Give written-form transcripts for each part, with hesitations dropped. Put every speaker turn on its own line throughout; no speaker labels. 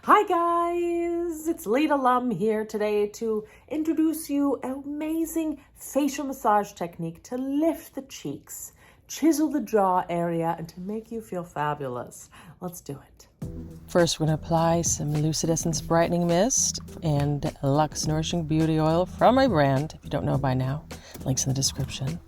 Hi guys, it's Leda Lum here today to introduce you an amazing facial massage technique to lift the cheeks, chisel the jaw area, and to make you feel fabulous. Let's do it.
First, we're going to apply some Lucidescence Brightening Mist and LUX Nourishing Beauty Oil from my brand. If you don't know by now, links in the description.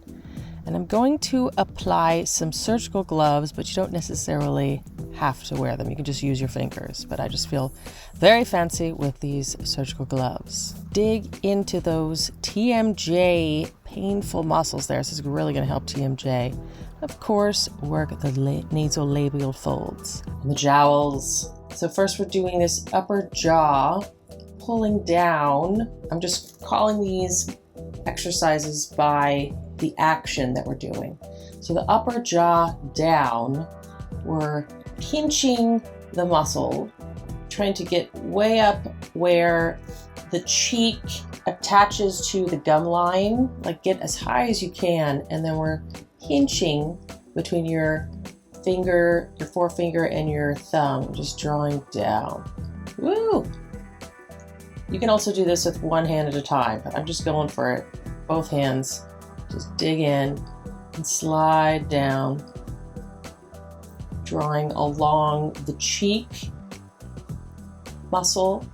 And I'm going to apply some surgical gloves, but you don't necessarily have to wear them. You can just use your fingers, but I just feel very fancy with these surgical gloves. Dig into those TMJ painful muscles there. This is really going to help TMJ. Of course, work the nasolabial folds and the jowls. So first we're doing this upper jaw, pulling down. I'm just calling these exercises by the action that we're doing. So the upper jaw down, we're pinching the muscle, trying to get way up where the cheek attaches to the gum line, like get as high as you can, and then we're pinching between your finger, your forefinger and your thumb, just drawing down. Woo! You can also do this with one hand at a time, but I'm just going for it. Both hands. Just dig in and slide down, drawing along the cheek muscle,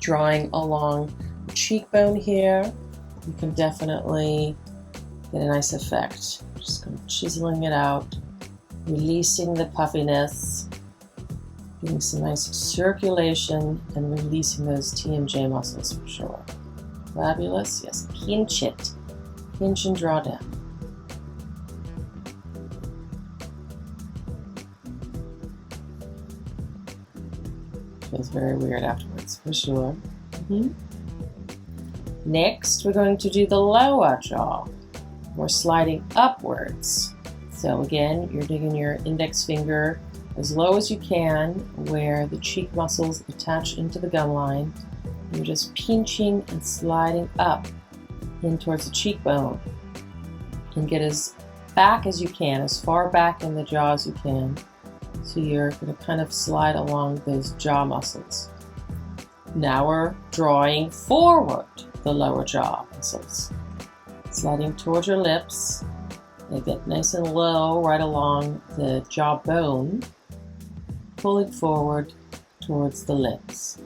drawing along the cheekbone here. You can definitely get a nice effect. Just kind of chiseling it out, releasing the puffiness, getting some nice circulation, and releasing those TMJ muscles for sure. Fabulous. Yes, pinch it. Pinch and draw down. Feels very weird afterwards, for sure. Next, we're going to do the lower jaw. We're sliding upwards. So again, you're digging your index finger as low as you can where the cheek muscles attach into the gum line. You're just pinching and sliding up in towards the cheekbone, and get as back as you can, as far back in the jaw as you can. So you're going to kind of slide along those jaw muscles. Now we're drawing forward the lower jaw muscles, sliding towards your lips. They get nice and low right along the jawbone, pulling forward towards the lips.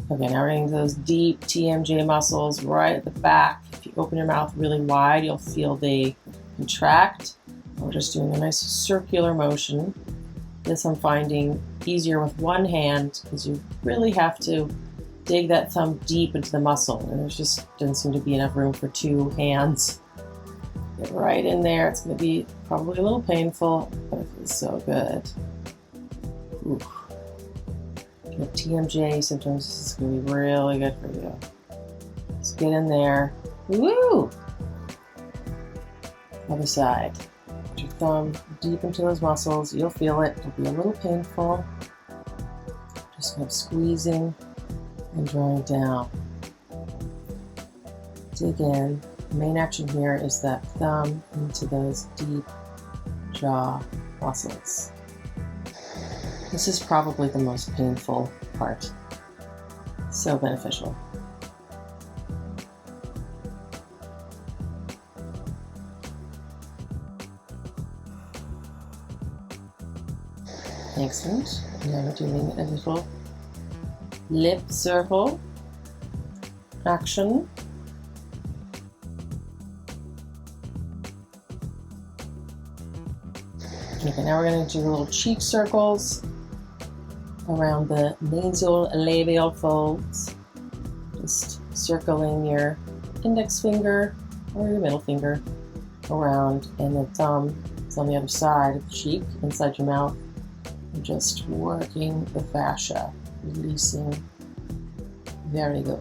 Okay, now we're getting those deep TMJ muscles right at the back. If you open your mouth really wide, you'll feel they contract. We're just doing a nice circular motion. This I'm finding easier with one hand because you really have to dig that thumb deep into the muscle. And there just doesn't seem to be enough room for two hands. Get right in there. It's going to be probably a little painful, but it feels so good. Ooh. With TMJ, sometimes this is going to be really good for you. Just get in there. Woo! Other side. Put your thumb deep into those muscles. You'll feel it. It'll be a little painful. Just kind of squeezing and drawing down. Dig in. The main action here is that thumb into those deep jaw muscles. This is probably the most painful part. So beneficial. Excellent. Now we're doing a little lip circle action. Okay, now we're going to do little cheek circles around the nasolabial folds, just circling your index finger or your middle finger around, and the thumb is on the other side of the cheek, inside your mouth, and just working the fascia, releasing. Very good.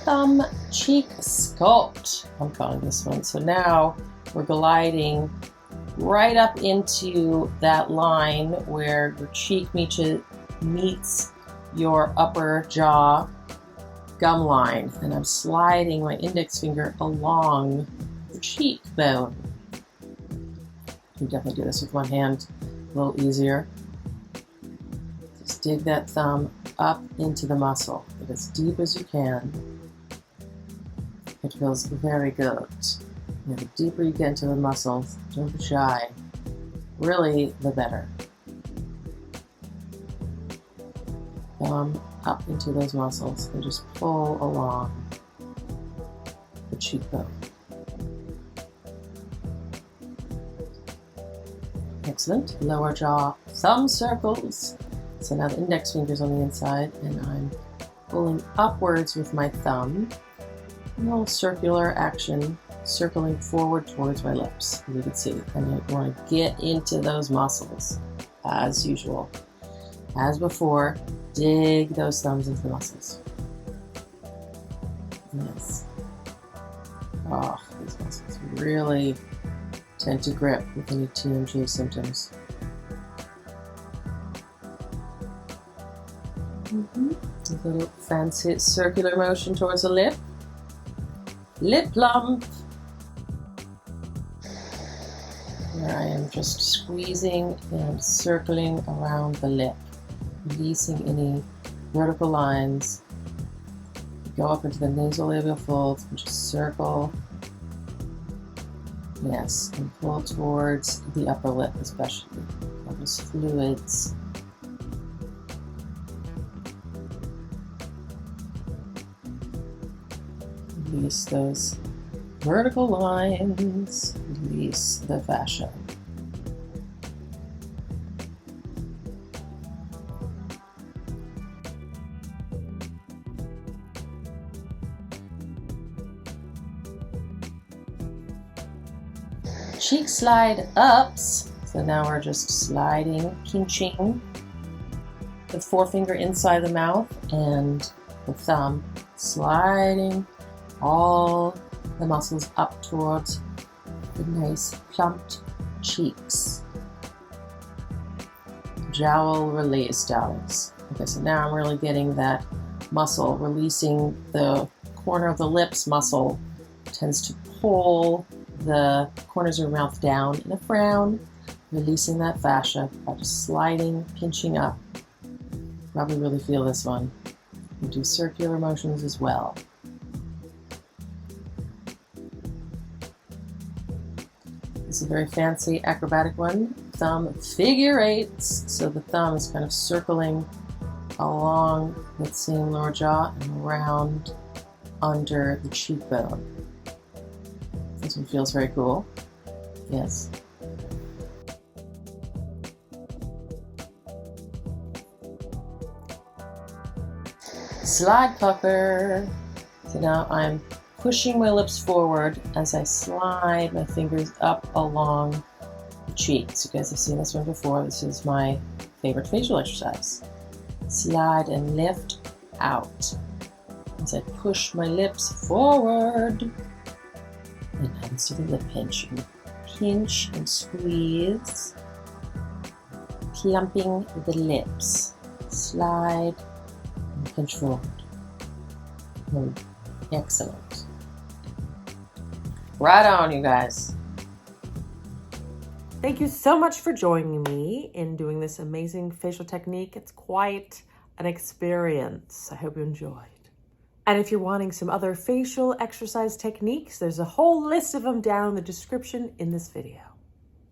Thumb cheek sculpt, I'm calling this one. So now we're gliding right up into that line where your cheek meets your upper jaw gum line, and I'm sliding my index finger along the cheekbone. You can definitely do this with one hand, a little easier. Just dig that thumb up into the muscle. Get as deep as you can. It feels very good. The deeper you get into the muscles, don't be shy. Really, the better. Thumb up into those muscles and just pull along the cheekbone. Excellent. Lower jaw, thumb circles. So now the index finger's on the inside, and I'm pulling upwards with my thumb. A little circular action, circling forward towards my lips, as you can see. And I want to get into those muscles, as usual. As before, dig those thumbs into the muscles. Yes. Oh, these muscles really tend to grip with any TMJ symptoms. A little fancy circular motion towards the lip. Lip plump. Where I am just squeezing and circling around the lip, releasing any vertical lines. Go up into the nasolabial folds and just circle. Yes, and pull towards the upper lip especially. Those fluids. Release those vertical lines. Release the fascia. Cheek slide ups. So now we're just sliding, pinching the forefinger inside the mouth and the thumb sliding all the muscles up towards the nice plumped cheeks. Jowl release, jowls. Okay, so now I'm really getting that muscle, releasing the corner of the lips muscle. Tends to pull the corners of your mouth down in a frown, releasing that fascia by just sliding, pinching up. Probably really feel this one. You do circular motions as well. This is a very fancy acrobatic one. Thumb figure eights. So the thumb is kind of circling along that same lower jaw and around under the cheekbone. This one feels very cool. Yes. Slide pucker. So now I'm pushing my lips forward as I slide my fingers up along the cheeks. You guys have seen this one before. This is my favorite facial exercise. Slide and lift out as I push my lips forward. And now let's do the lip pinch. Pinch and squeeze, plumping the lips. Slide and pinch forward. Excellent. Right on, you guys.
Thank you so much for joining me in doing this amazing facial technique. It's quite an experience. I hope you enjoyed. And if you're wanting some other facial exercise techniques, there's a whole list of them down in the description in this video.